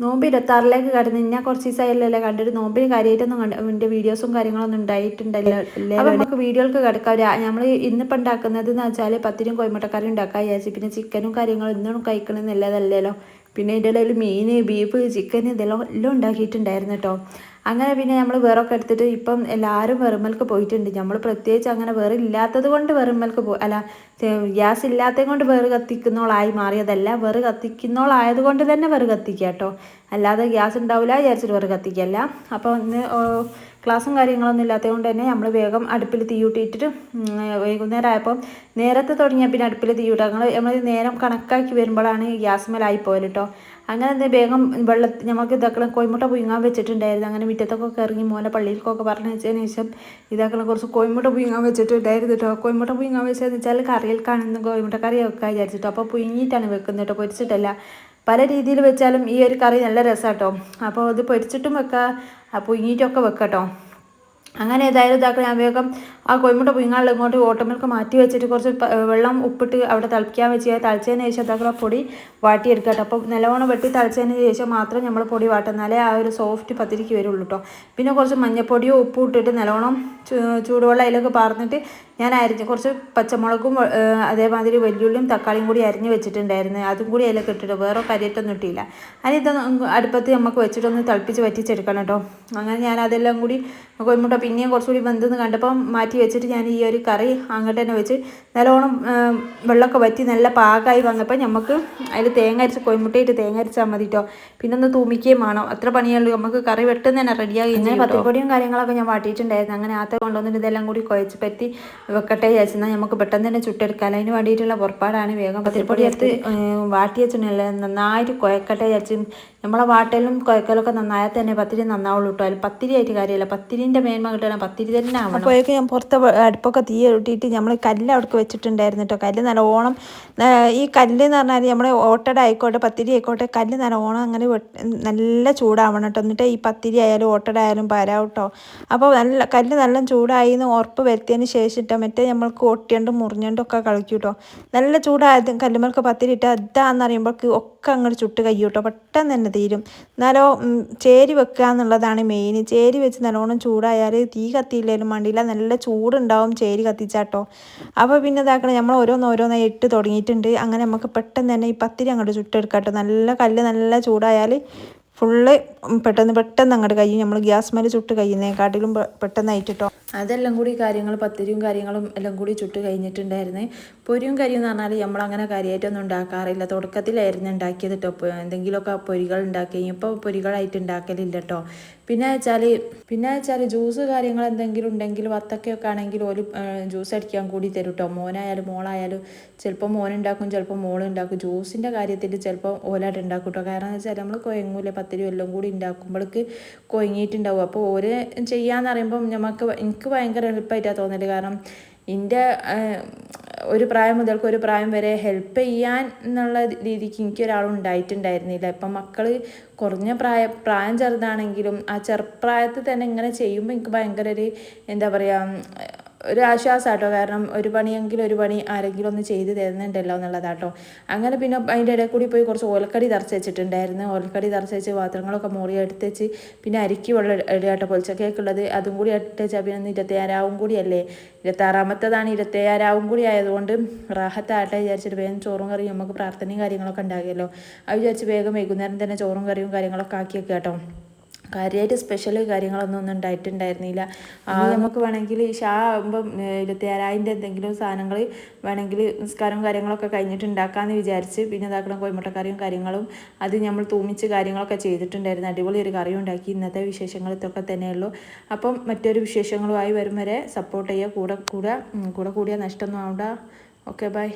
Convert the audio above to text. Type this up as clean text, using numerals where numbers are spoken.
നോമ്പ് 26ലേക്ക് കടന്ന് ഞാൻ കുറച്ച് ദിവസമായല്ലേ കണ്ടിട്ട് നോമ്പിന് കാര്യമായിട്ടൊന്നും എൻ്റെ വീഡിയോസും കാര്യങ്ങളൊന്നും ഉണ്ടായിട്ടുണ്ടല്ലോ. അപ്പോൾ നമുക്ക് വീഡിയോക്ക് കിടക്കാം. നമ്മൾ ഇന്നിപ്പോൾ ഉണ്ടാക്കുന്നത് എന്ന് വെച്ചാൽ പത്തിരിയും കോഴിമുട്ടക്കറി ഉണ്ടാക്കാൻ വിചാരിച്ചു. പിന്നെ ചിക്കനും കാര്യങ്ങളും ഇന്നും കഴിക്കണമെന്ന് നല്ലതല്ലല്ലോ. പിന്നെ ഇതിൻ്റെ ഇടയിൽ മീൻ, ബീഫ്, ചിക്കൻ ഇതെല്ലാം ഉണ്ടാക്കിയിട്ടുണ്ടായിരുന്നു കേട്ടോ. അങ്ങനെ പിന്നെ നമ്മൾ വേറൊക്കെ എടുത്തിട്ട് ഇപ്പം എല്ലാവരും വെറുമൽക്ക് പോയിട്ടുണ്ട്. നമ്മൾ പ്രത്യേകിച്ച് അങ്ങനെ വേറെ ഇല്ലാത്തത് കൊണ്ട് വെറുമൽക്ക് അല്ല ഗ്യാസ് ഇല്ലാത്തത് കൊണ്ട് വേറ് കത്തിക്കുന്നോളായി മാറിയതല്ല, വേറ് കത്തിക്കുന്നോളായത് കൊണ്ട് തന്നെ വേറ് കത്തിക്കുക കേട്ടോ. അല്ലാതെ ഗ്യാസ് ഉണ്ടാവില്ല വിചാരിച്ചിട്ട് വേറ് കത്തിക്കല്ല. അപ്പോൾ ഇന്ന് ക്ലാസ്സും കാര്യങ്ങളൊന്നും ഇല്ലാത്തത് കൊണ്ട് തന്നെ നമ്മൾ വേഗം അടുപ്പിൽ തീ കൂട്ടിയിട്ടിട്ട് വൈകുന്നേരം ആയപ്പം നേരത്തെ തുടങ്ങിയാൽ പിന്നെ അടുപ്പിൽ തീ കൂട്ടുക. നമ്മൾ നേരം കണക്കാക്കി വരുമ്പോഴാണ് ഗ്യാസ് മേലായി പോയത് കേട്ടോ. അങ്ങനെ എന്താ വേഗം നമുക്ക് ഇതാക്കണം കോഴിമുട്ട പുഴുങ്ങാൻ വെച്ചിട്ടുണ്ടായിരുന്നു. അങ്ങനെ മുറ്റത്തൊക്കെ ഇറങ്ങി മോനെ പള്ളിയിലേക്കൊക്കെ പറഞ്ഞു വെച്ചതിന് ശേഷം ഇതാക്കണം കുറച്ച് കോഴിമുട്ട പുഴുങ്ങാൻ വെച്ചിട്ടുണ്ടായിരുന്നു കേട്ടോ. കോഴിമുട്ട പുഴുങ്ങാൻ വെച്ചതെന്ന് വെച്ചാൽ കറിയിൽക്കാണെന്ന് കോഴിമുട്ട കറി വെക്കാൻ വിചാരിച്ചിട്ടോ. അപ്പോൾ പുഴുങ്ങിയിട്ടാണ് വെക്കുന്നത് കേട്ടോ, പൊരിച്ചിട്ടല്ല. പല രീതിയിൽ വെച്ചാലും ഈ ഒരു കറി നല്ല രസമാണ് കേട്ടോ. അപ്പോൾ അത് പൊരിച്ചിട്ടും വെക്കാം, പുഴുങ്ങിയിട്ടൊക്കെ വെക്കാം കേട്ടോ. അങ്ങനെ ഏതായാലും ഇതാക്കുക ഞാൻ വേഗം ആ കോഴിമുട്ട പുഴുങ്ങാനുള്ള ഇങ്ങോട്ട് ഓട്ടോമിൽക്ക് മാറ്റി വെച്ചിട്ട് കുറച്ച് വെള്ളം ഉപ്പിട്ട് അവിടെ തിളപ്പിക്കാൻ വെച്ച് തിളച്ചതിന് ശേഷം ഇതാക്കുക പൊടി വാട്ടിയെടുക്കുക കേട്ടോ. അപ്പോൾ നല്ലവണ്ണം വെട്ടി തിളച്ചതിന് ശേഷം മാത്രം നമ്മൾ പൊടി വാട്ടുന്നാലേ ആ ഒരു സോഫ്റ്റ് പത്തിരിക്ക് വരുള്ളൂ കേട്ടോ. പിന്നെ കുറച്ച് മഞ്ഞൾപ്പൊടിയോ ഉപ്പും ഇട്ടിട്ട് നല്ലവണ്ണം ചൂടുവെള്ളം അതിലൊക്കെ പാർന്നിട്ട് ഞാൻ കുറച്ച് പച്ചമുളകും അതേമാതിരി വെല്ലുള്ളിയും തക്കാളിയും കൂടി അരിഞ്ഞ് വെച്ചിട്ടുണ്ടായിരുന്നു. അതും കൂടി അതിലൊക്കെ ഇട്ടിട്ട് വേറെ കരിയിട്ടൊന്നും ഇട്ടില്ല. അതിന് അടുപ്പത്ത് നമുക്ക് വെച്ചിട്ടൊന്ന് തിളപ്പിച്ച് വറ്റിച്ചെടുക്കണം കേട്ടോ. അങ്ങനെ ഞാൻ അതെല്ലാം കൂടി കോഴിമുട്ട പിന്നെയും കുറച്ചുകൂടി വെന്തെന്ന് കണ്ടപ്പോൾ മാറ്റി വെച്ചിട്ട് ഞാൻ ഈ ഒരു കറി അങ്ങോട്ട് തന്നെ വെച്ച് നല്ലോണം വെള്ളമൊക്കെ വറ്റി നല്ല പാകമായി വന്നപ്പോൾ നമുക്ക് അതിൽ തേങ്ങ അരച്ച് കോഴിമുട്ടയിട്ട് തേങ്ങ അരച്ചാൽ മതി കേട്ടോ. പിന്നെ ഒന്ന് തൂമിക്കുകയും വേണം, അത്ര പണിയുള്ളൂ. നമുക്ക് കറി പെട്ടെന്ന് തന്നെ റെഡിയായി. ഇങ്ങനെ പത്തിപ്പൊടിയും കാര്യങ്ങളൊക്കെ ഞാൻ വാട്ടിയിട്ടുണ്ടായിരുന്നു. അങ്ങനെ ആത്ത കൊണ്ടുവന്നിട്ട് ഇതെല്ലാം കൂടി കുഴച്ച് പറ്റി വെക്കട്ടെ വിചാരിച്ചാൽ നമുക്ക് പെട്ടെന്ന് തന്നെ ചുട്ടെടുക്കാം. അതിന് വേണ്ടിയിട്ടുള്ള പുറപ്പാടാണ്. വേഗം പത്തിരിപ്പൊടി എടുത്ത് വാട്ടി വെച്ചിട്ടുണ്ടല്ലേ നന്നായിട്ട് കുഴക്കട്ടെ വിചാരിച്ച്. നമ്മളെ വാട്ടലും കുഴക്കലൊക്കെ നന്നായാൽ തന്നെ പത്തിരി നന്നാവുള്ളൂ കേട്ടോ. അതിൽ പത്തിരി ആയിട്ട് കാര്യമല്ല, പത്തിരിൻ്റെ മേന്മ കിട്ടണം, പത്തിരി തന്നെ ആവണം. അപ്പോഴേക്കും ഞാൻ പുറത്തെ അടുപ്പൊക്കെ തീ ഇട്ടിട്ട് നമ്മൾ കല്ല് അവിടേക്ക് വെച്ചിട്ടുണ്ടായിരുന്നു കേട്ടോ. കല്ല് നല്ലോണം ഈ കല്ല് എന്ന് പറഞ്ഞാൽ നമ്മൾ ഓട്ടട ആയിക്കോട്ടെ പത്തിരി ആയിക്കോട്ടെ കല്ല് നല്ലോണം അങ്ങനെ നല്ല ചൂടാവണം കേട്ടോ. എന്നിട്ട് ഈ പത്തിരി ആയാലും ഓട്ടട ആയാലും പാരാവും കേട്ടോ. അപ്പോൾ കല്ല് നല്ല ചൂടായി എന്ന് ഉറപ്പ് വരുത്തിയതിന് ശേഷം ഇട്ടോ മറ്റേ നമ്മൾക്ക് ഒട്ടിയണ്ടും മുറിഞ്ഞണ്ടും ഒക്കെ കളിക്കും കേട്ടോ. നല്ല ചൂടായത് കല്ലുമ്മൾക്ക് പത്തിരി ഇട്ട് അതാന്ന് പറയുമ്പോൾക്ക് ഒക്കെ അങ്ങോട്ട് ചുട്ട് കഴിയും കേട്ടോ. പെട്ടെന്ന് തന്നെ തീരും. എന്നാലോ ചേരി വെക്കുക എന്നുള്ളതാണ് മെയിൻ. ചേരി വെച്ച് നല്ലോണം ചൂടായാൽ തീ കത്തിയില്ലേലും വേണ്ടിയില്ല, നല്ല ചൂടുണ്ടാവും ചേരി കത്തിച്ചാട്ടോ. അപ്പോൾ പിന്നെ ഇതാക്കണം നമ്മൾ ഓരോന്നോരോന്നായി ഇട്ട് തുടങ്ങിയിട്ടുണ്ട്. അങ്ങനെ നമുക്ക് പെട്ടെന്ന് തന്നെ ഈ പത്തിരി അങ്ങോട്ട് ചുട്ടെടുക്കാം കേട്ടോ. നല്ല കല്ല് നല്ല ചൂടായാൽ ഫുള്ള് പെട്ടെന്ന് അങ്ങോട്ട് കഴിയും. നമ്മൾ ഗ്യാസ് മേലെ ചുട്ട് കഴിയുന്നതിനെക്കാട്ടിലും പെട്ടെന്നായിട്ട് കേട്ടോ. അതെല്ലാം കൂടി കാര്യങ്ങൾ പത്തിരിയും കാര്യങ്ങളും എല്ലാം കൂടി ചുട്ട് കഴിഞ്ഞിട്ടുണ്ടായിരുന്നു. പൊരിയും കരിയും എന്ന് പറഞ്ഞാൽ നമ്മളങ്ങനെ കാര്യമായിട്ടൊന്നും ഉണ്ടാക്കാറില്ല. തുടക്കത്തിലായിരുന്നു ഉണ്ടാക്കിയത് കേട്ടോ. എന്തെങ്കിലുമൊക്കെ പൊരികൾ ഉണ്ടാക്കി, ഇപ്പോൾ പൊരികളായിട്ട് ഉണ്ടാക്കലില്ല കേട്ടോ. പിന്നെ വെച്ചാൽ ജ്യൂസ് കാര്യങ്ങൾ എന്തെങ്കിലും ഉണ്ടെങ്കിൽ വത്തക്കയൊക്കെ ആണെങ്കിൽ ഒരു ജ്യൂസ് അടിക്കാൻ കൂടി തരും കേട്ടോ. മോനായാലും മോളായാലും ചിലപ്പോൾ മോനുണ്ടാക്കും, ചിലപ്പോൾ മോളുണ്ടാക്കും. ജ്യൂസിൻ്റെ കാര്യത്തിൽ ചിലപ്പോൾ ഓലായിട്ട് ഉണ്ടാക്കും കേട്ടോ. കാരണം എന്ന് വെച്ചാൽ നമ്മൾ കുഴങ്ങൂല പത്തിരി എല്ലാം കൂടി ഉണ്ടാക്കുമ്പോഴേക്ക് കുഴങ്ങിയിട്ടുണ്ടാവും. അപ്പോൾ ഓര് ചെയ്യാന്ന് പറയുമ്പം എനിക്ക് ഭയങ്കര എളുപ്പമായിട്ടാണ് തോന്നല്. കാരണം എൻ്റെ ഒരു പ്രായം മുതൽക്ക് ഒരു പ്രായം വരെ ഹെൽപ്പ് ചെയ്യാൻ എന്നുള്ള രീതിക്ക് എനിക്കൊരാളും ഉണ്ടായിട്ടുണ്ടായിരുന്നില്ല. ഇപ്പം മക്കൾ കുറഞ്ഞ പ്രായം ചെറുതാണെങ്കിലും ആ ചെറുപ്രായത്തിൽ തന്നെ ഇങ്ങനെ ചെയ്യുമ്പോൾ എനിക്ക് ഭയങ്കര ഒരു എന്താ പറയുക ഒരു ആശ്വാസമാട്ടോ. കാരണം ഒരു പണി ആരെങ്കിലും ഒന്ന് ചെയ്ത് തരുന്നുണ്ടല്ലോ എന്നുള്ളതാട്ടോ. അങ്ങനെ പിന്നെ അതിൻ്റെ ഇടയിൽ കൂടി പോയി കുറച്ച് ഓലക്കടി തറച്ച് വെച്ചിട്ടുണ്ടായിരുന്നു. ഓലക്കടി തറച്ച് വെച്ച് പാത്രങ്ങളൊക്കെ മുറി എടുത്ത് വെച്ച് പിന്നെ അരിക്ക് വെള്ളം ഇടുകട്ടോ. പൊളിച്ചക്കേക്കുള്ളത് അതും കൂടി എടുത്ത് വെച്ചാൽ പിന്നെ 26 കൂടിയല്ലേ, 26ാമത്തേതാണ്. 27 കൂടി ആയതുകൊണ്ട് റാഹത്താട്ടെ വിചാരിച്ചിട്ട് വേഗം ചോറും കറിയും നമുക്ക് പ്രാർത്ഥനയും കാര്യങ്ങളൊക്കെ ഉണ്ടാകുമല്ലോ. അത് വിചാരിച്ച് വേഗം വൈകുന്നേരം തന്നെ ചോറും കറിയും കാര്യങ്ങളൊക്കെ ആക്കി വെക്കുക കേട്ടോ. കാര്യമായിട്ട് സ്പെഷ്യൽ കാര്യങ്ങളൊന്നും ഉണ്ടായിട്ടുണ്ടായിരുന്നില്ല. നമുക്ക് വേണമെങ്കിൽ ഷാ ആകുമ്പം 26ൻ്റെ എന്തെങ്കിലും സാധനങ്ങൾ വേണമെങ്കിൽ നിസ്കാരവും കാര്യങ്ങളൊക്കെ കഴിഞ്ഞിട്ട് ഉണ്ടാക്കാമെന്ന് വിചാരിച്ച് പിന്നെ ഇതാക്കണം കോഴിമുട്ടക്കറിയും കാര്യങ്ങളും അത് നമ്മൾ തൂമിച്ച് കാര്യങ്ങളൊക്കെ ചെയ്തിട്ടുണ്ടായിരുന്നു. അടിപൊളി ഒരു കറിയും ഉണ്ടാക്കി. ഇന്നത്തെ വിശേഷങ്ങൾ ഇതൊക്കെ തന്നെയുള്ളൂ. അപ്പം മറ്റൊരു വിശേഷങ്ങളുമായി വരും വരെ സപ്പോർട്ട് ചെയ്യുക. കൂടെ കൂടിയ നഷ്ടമൊന്നും ആവണ്ട. Okay bye.